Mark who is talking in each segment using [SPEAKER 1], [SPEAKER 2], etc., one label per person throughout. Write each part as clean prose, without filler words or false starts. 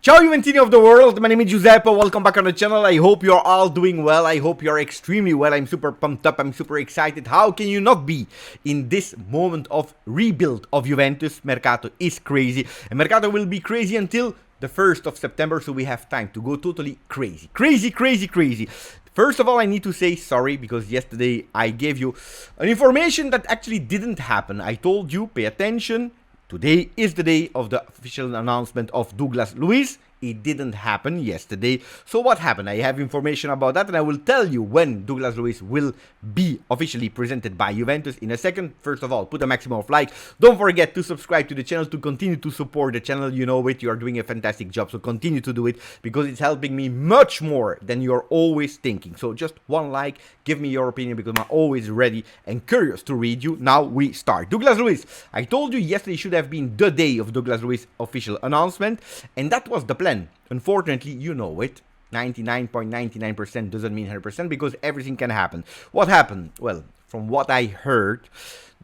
[SPEAKER 1] Ciao Juventini of the world, my name is Giuseppe, welcome back on the channel. I hope you're all doing well, I hope you're extremely well. I'm super pumped up, I'm super excited. How can you not be in this moment of rebuild of Juventus? Mercato is crazy, and Mercato will be crazy until the 1st of September, so we have time to go totally crazy. Crazy. First of all, I need to say sorry because yesterday I gave you an information that actually didn't happen. I told you, pay attention. Today is the day of the official announcement of Douglas Luiz. It didn't happen yesterday. So what happened? I have information about that and I will tell you when Douglas Luiz will be officially presented by Juventus in a second. First of all, put a maximum of like. Don't forget to subscribe to the channel to continue to support the channel. You know it, you are doing a fantastic job. So continue to do it because it's helping me much more than you're always thinking. So just one like, give me your opinion because I'm always ready and curious to read you. Now we start. Douglas Luiz. I told you yesterday should have been the day of Douglas Luiz official announcement, and that was the plan. Unfortunately, you know it, 99.99% doesn't mean 100% because everything can happen. What happened? Well, from what I heard,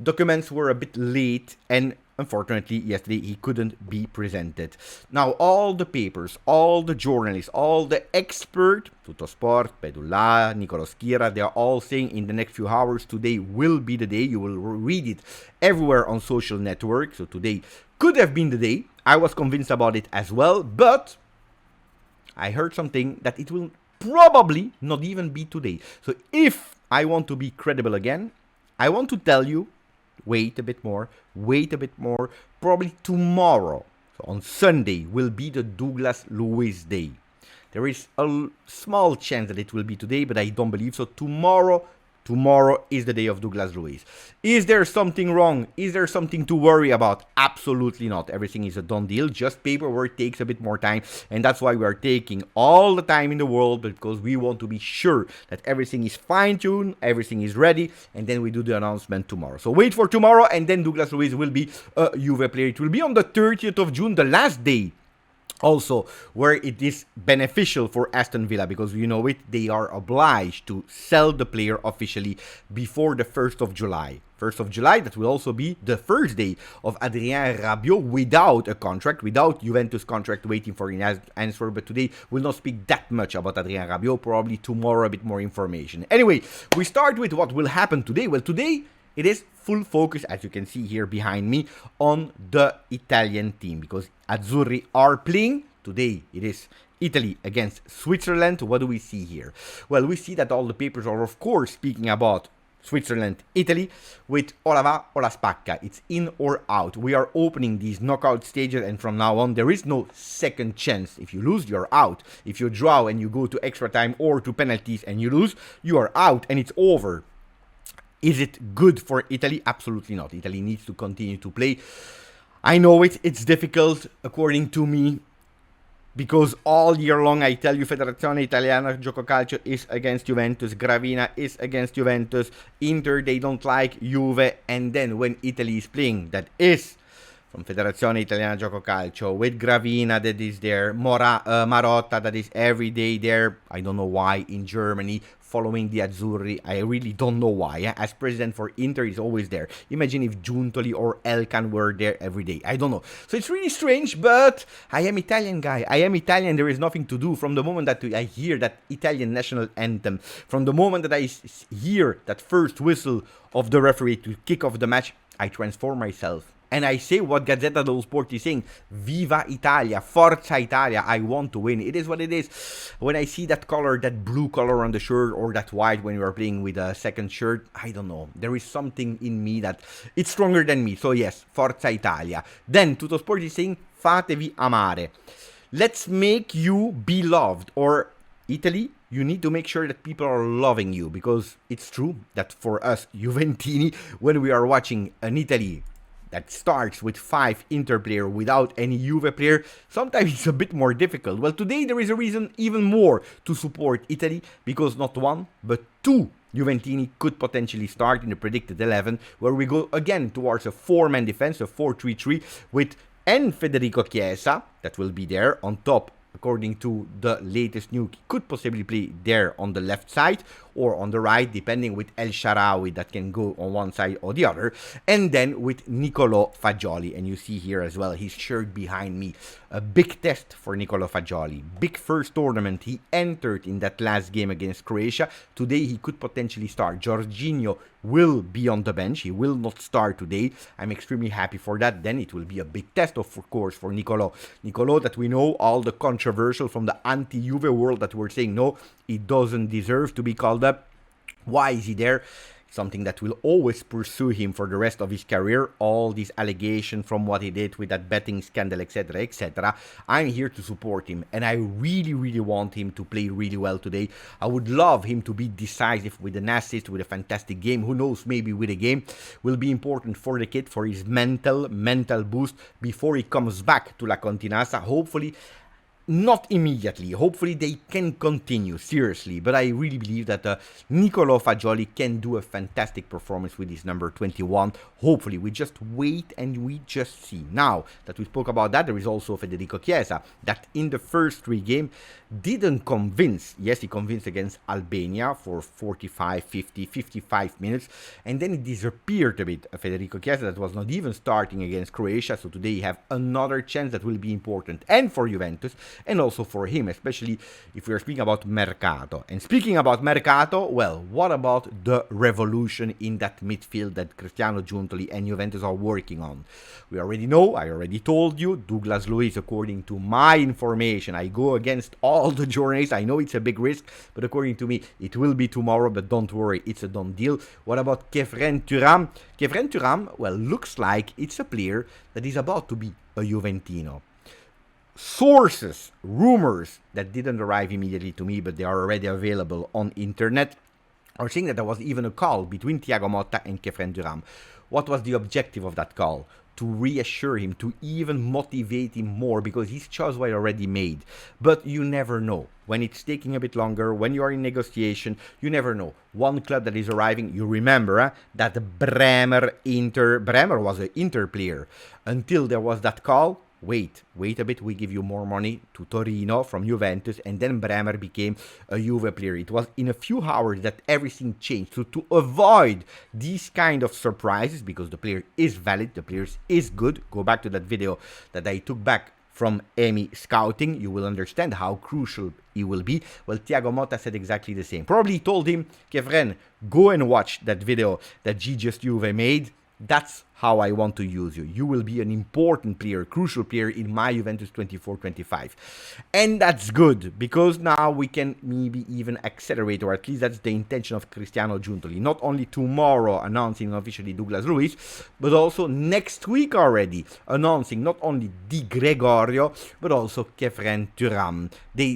[SPEAKER 1] documents were a bit late and unfortunately yesterday he couldn't be presented. Now all the papers, all the journalists, all the experts, Tuttosport, Pedullah, Nicolas Kira, they are all saying in the next few hours today will be the day. You will read it everywhere on social networks. So today could have been the day. I was convinced about it as well, but I heard something that it will probably not even be today. So if I want to be credible again, I want to tell you, wait a bit more, probably tomorrow, so on Sunday, will be the Douglas Luiz day. There is a small chance that it will be today, but I don't believe so. Tomorrow is the day of Douglas Luiz. Is there something wrong? Is there something to worry about? Absolutely not. Everything is a done deal. Just paperwork takes a bit more time. And that's why we are taking all the time in the world, because we want to be sure that everything is fine-tuned, everything is ready, and then we do the announcement tomorrow. So wait for tomorrow, and then Douglas Luiz will be a Juve player. It will be on the 30th of June, the last day. Also, where it is beneficial for Aston Villa, because you know it, they are obliged to sell the player officially before the 1st of July. 1st of July, that will also be the first day of Adrien Rabiot without a contract, without Juventus contract waiting for an answer. But today, we'll not speak that much about Adrien Rabiot, probably tomorrow a bit more information. Anyway, we start with what will happen today. Well, today, it is full focus, as you can see here behind me, on the Italian team, because Azzurri are playing. Today it is Italy against Switzerland. What do we see here? Well, we see that all the papers are, of course, speaking about Switzerland, Italy, with o la va o la spacca. It's in or out. We are opening these knockout stages, and from now on, there is no second chance. If you lose, you're out. If you draw and you go to extra time or to penalties and you lose, you are out and it's over. Is it good for Italy? Absolutely not. Italy needs to continue to play. I know it's difficult, according to me, because all year long I tell you Federazione Italiana Gioco Calcio is against Juventus, Gravina is against Juventus, Inter, they don't like Juve, and then when Italy is playing, that is from Federazione Italiana Gioco Calcio, with Gravina that is there, Marotta that is every day there, I don't know why, in Germany, following the Azzurri. I really don't know why. As president for Inter, he's always there. Imagine if Giuntoli or Elkan were there every day. I don't know. So it's really strange, but I am Italian, guy. I am Italian. There is nothing to do. From the moment that I hear that Italian national anthem, from the moment that I hear that first whistle of the referee to kick off the match, I transform myself. And I say what Gazzetta dello Sport is saying. Viva Italia, Forza Italia, I want to win. It is what it is. When I see that color, that blue color on the shirt, or that white when you are playing with a second shirt, I don't know. There is something in me that it's stronger than me. So yes, Forza Italia. Then Tuttosport is saying, fatevi amare. Let's make you be loved. Or Italy, you need to make sure that people are loving you. Because it's true that for us, Juventini, when we are watching an Italy that starts with 5 Inter players without any Juve player, sometimes it's a bit more difficult. Well, today there is a reason even more to support Italy, because not 1, but 2 Juventini could potentially start in the predicted 11, where we go again towards a 4-man defense, a 4-3-3, with Federico Chiesa, that will be there on top, according to the latest news, could possibly play there on the left side, or on the right, depending with El Shaarawy that can go on one side or the other, and then with Nicolo Fagioli. And you see here as well his shirt behind me. A big test for Nicolo Fagioli. Big first tournament. He entered in that last game against Croatia. Today he could potentially start. Jorginho will be on the bench. He will not start today. I'm extremely happy for that. Then it will be a big test, of course, for Nicolo. Nicolo that we know all the controversial from the anti-Juve world that were saying, no, he doesn't deserve to be called up. Why is he there? Something that will always pursue him for the rest of his career. All these allegations from what he did with that betting scandal, etc., etc. I'm here to support him, and I really, really want him to play really well today. I would love him to be decisive with an assist, with a fantastic game. Who knows, maybe with a game will be important for the kid, for his mental boost before he comes back to La Continassa. Hopefully, not immediately. Hopefully they can continue, seriously. But I really believe that Nicolo Fagioli can do a fantastic performance with his number 21. Hopefully, we just wait and we just see. Now that we spoke about that, there is also Federico Chiesa, that in the first 3 games didn't convince. Yes, he convinced against Albania for 45, 50, 55 minutes. And then it disappeared a bit. Federico Chiesa that was not even starting against Croatia. So today you have another chance that will be important. And for Juventus, and also for him, especially if we are speaking about Mercato. And speaking about Mercato, well, what about the revolution in that midfield that Cristiano Giuntoli and Juventus are working on? We already know, I already told you, Douglas Luiz, according to my information, I go against all the journalists, I know it's a big risk, but according to me, it will be tomorrow, but don't worry, it's a done deal. What about Khéphren Thuram? Khéphren Thuram, well, looks like it's a player that is about to be a Juventino. Sources, rumors that didn't arrive immediately to me, but they are already available on internet, are saying that there was even a call between Thiago Motta and Khéphren Thuram. What was the objective of that call? To reassure him, to even motivate him more, because his choice was already made. But you never know. When it's taking a bit longer, when you are in negotiation, you never know. One club that is arriving, you remember that Bremer was an Inter player. Until there was that call, wait a bit, we give you more money to Torino from Juventus, and then Bremer became a Juve player. It was in a few hours that everything changed. So to avoid these kind of surprises, because the player is valid, the player is good, go back to that video that I took back from EMI Scouting, you will understand how crucial he will be. Well, Thiago Motta said exactly the same. Probably told him, Khéphren, go and watch that video that GJustjuve made. That's how I want to use you. You will be an important player, crucial player in my Juventus 24-25. And that's good, because now we can maybe even accelerate, or at least that's the intention of Cristiano Giuntoli. Not only tomorrow announcing officially Douglas Luiz, but also next week already announcing not only Di Gregorio, but also Khéphren Thuram.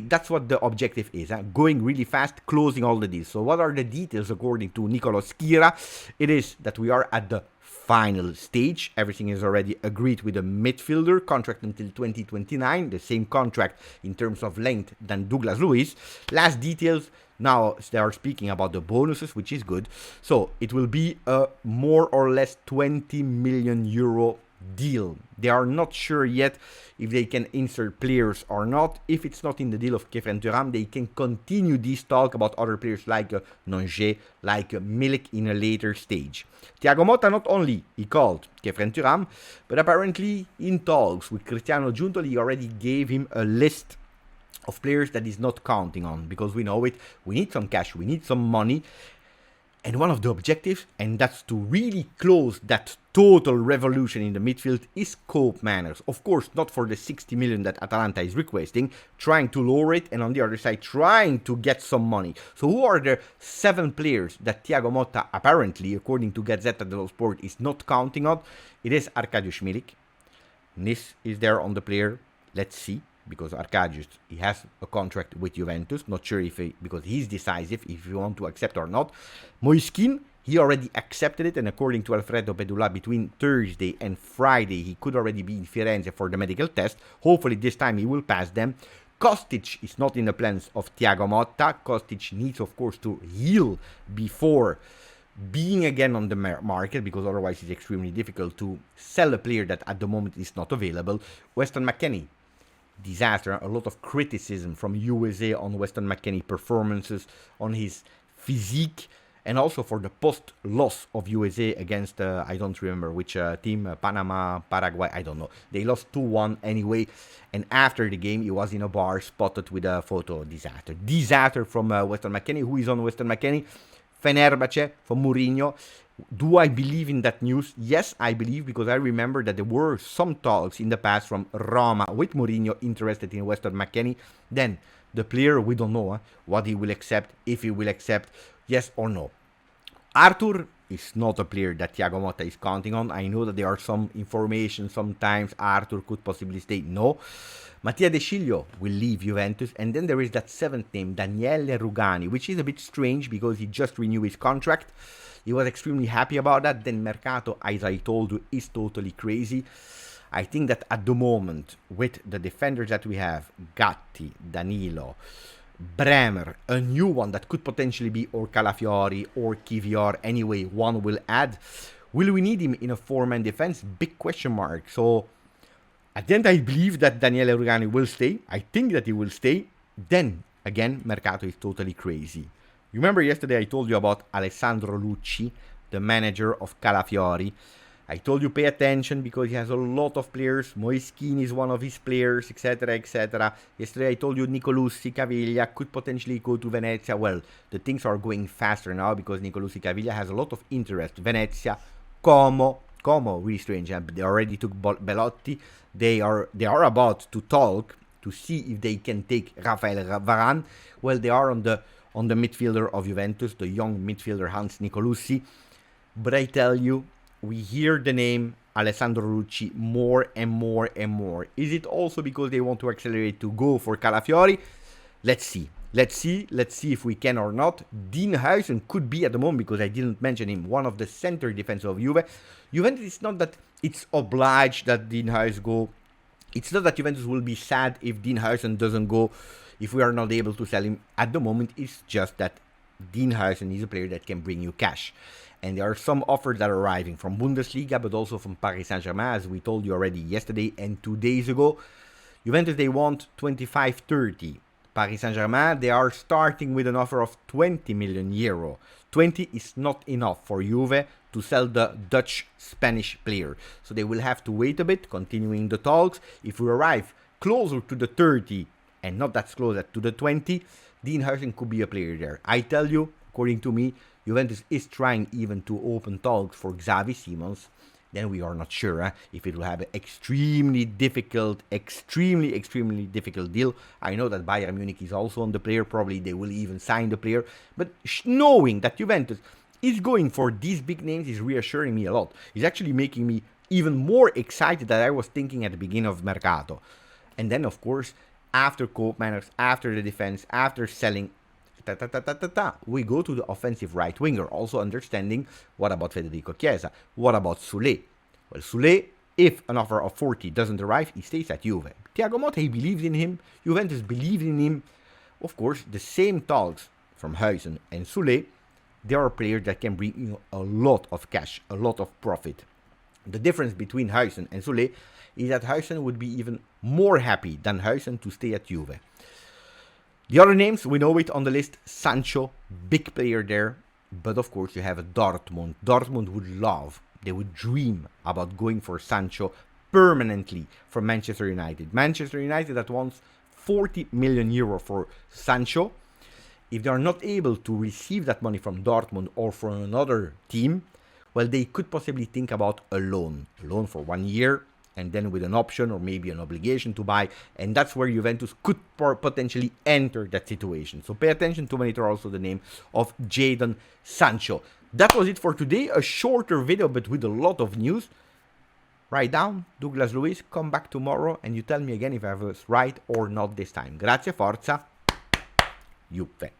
[SPEAKER 1] That's what the objective is, going really fast, closing all the deals. So what are the details according to Nicolo Schira? It is that we are at the final stage. Everything is already agreed with the midfielder, contract until 2029, the same contract in terms of length than Douglas Luiz. Last details, now they are speaking about the bonuses, which is good. So it will be a more or less 20 million euro deal. They are not sure yet if they can insert players or not. If it's not in the deal of Khéphren Thuram, they can continue this talk about other players like Nonge, like Milik in a later stage. Thiago Motta not only he called Khéphren Thuram, but apparently in talks with Cristiano Giuntoli, he already gave him a list of players that he's not counting on, because we know it, we need some cash, we need some money. And one of the objectives, and that's to really close that total revolution in the midfield, is Koop Manners. Of course, not for the 60 million that Atalanta is requesting, trying to lower it, and on the other side, trying to get some money. So who are the 7 players that Thiago Motta, apparently, according to Gazzetta dello Sport, is not counting on? It is Arkadiusz Milik. Nis is there on the player. Let's see. Because Arkadiusz, he has a contract with Juventus. Not sure if because he's decisive if you want to accept or not. Moiskin, he already accepted it, and according to Alfredo Pedula, between Thursday and Friday, he could already be in Firenze for the medical test. Hopefully this time he will pass them. Kostic is not in the plans of Thiago Motta. Kostic needs, of course, to heal before being again on the market, because otherwise it's extremely difficult to sell a player that at the moment is not available. Weston McKennie, disaster. A lot of criticism from USA on Weston McKennie performances, on his physique, and also for the post-loss of USA against, I don't remember which team, Panama, Paraguay, I don't know. They lost 2-1 anyway, and after the game, he was in a bar spotted with a photo disaster. Disaster from Weston McKennie. Who is on Weston McKennie? Fenerbahce from Mourinho. Do I believe in that news? Yes, I believe, because I remember that there were some talks in the past from Roma with Mourinho interested in Weston McKennie. Then the player, we don't know what he will accept, if he will accept, yes or no. Arthur is not a player that Thiago Motta is counting on. I know that there are some information sometimes Arthur could possibly stay. No. Mattia De Sciglio will leave Juventus, and then there is that seventh name, Daniele Rugani, which is a bit strange because he just renewed his contract. He was extremely happy about that. Then Mercato, as I told you, is totally crazy. I think that at the moment, with the defenders that we have, Gatti, Danilo, Bremer, a new one that could potentially be or Calafiori or Kivior, anyway, one will add. Will we need him in a four-man defense? Big question mark. So at the end, I believe that Daniele Rugani will stay. I think that he will stay. Then, again, Mercato is totally crazy. You remember yesterday I told you about Alessandro Lucci, the manager of Calafiori. I told you pay attention because he has a lot of players. Moischini is one of his players, etc., etc. Yesterday I told you Nicolussi, Caviglia could potentially go to Venezia. Well, the things are going faster now because Nicolussi, Caviglia has a lot of interest. Venezia, Como, really strange. They already took Belotti. They are about to talk to see if they can take Rafael Varane. Well, they are on the midfielder of Juventus, the young midfielder Hans Nicolussi. But I tell you, we hear the name Alessandro Lucci more and more and more. Is it also because they want to accelerate to go for Calafiori? Let's see. Let's see if we can or not. Dean Huijsen could be at the moment, because I didn't mention him, one of the center defense of Juve. Juventus, it's not that it's obliged that Dean Huijsen go. It's not that Juventus will be sad if Dean Huijsen doesn't go, if we are not able to sell him at the moment. It's just that Dean Huijsen is a player that can bring you cash. And there are some offers that are arriving from Bundesliga, but also from Paris Saint-Germain, as we told you already yesterday and 2 days ago. Juventus, they want 25-30. Paris Saint-Germain, they are starting with an offer of 20 million euro. 20 is not enough for Juve to sell the Dutch-Spanish player. So they will have to wait a bit, continuing the talks. If we arrive closer to the 30 and not that close to the 20, Dean Huijsen could be a player there. I tell you, according to me, Juventus is trying even to open talks for Xavi Simons. Then we are not sure if it will have an extremely difficult deal. I know that Bayern Munich is also on the player. Probably they will even sign the player. But knowing that Juventus is going for these big names is reassuring me a lot. It's actually making me even more excited than I was thinking at the beginning of Mercato. And then, of course, after Koopmeiners, after the defense, after selling, we go to the offensive right winger, also understanding what about Federico Chiesa, what about Soulé. Well, Soulé, if an offer of 40 doesn't arrive, he stays at Juve. Thiago Motta, he believes in him, Juventus believes in him. Of course, the same talks from Huijsen and Soulé, there are players that can bring you a lot of cash, a lot of profit. The difference between Huijsen and Soulé is that Huijsen would be even more happy than Huijsen to stay at Juve. The other names, we know it on the list. Sancho, big player there. But of course you have a Dortmund. Dortmund would love, they would dream about going for Sancho permanently from Manchester United. Manchester United that wants 40 million euro for Sancho. If they are not able to receive that money from Dortmund or from another team, well, they could possibly think about a loan. A loan for 1 year, and then with an option or maybe an obligation to buy. And that's where Juventus could potentially enter that situation. So pay attention to monitor also the name of Jadon Sancho. That was it for today. A shorter video, but with a lot of news. Write down, Douglas Luiz, come back tomorrow and you tell me again if I was right or not this time. Grazie, forza, Juve.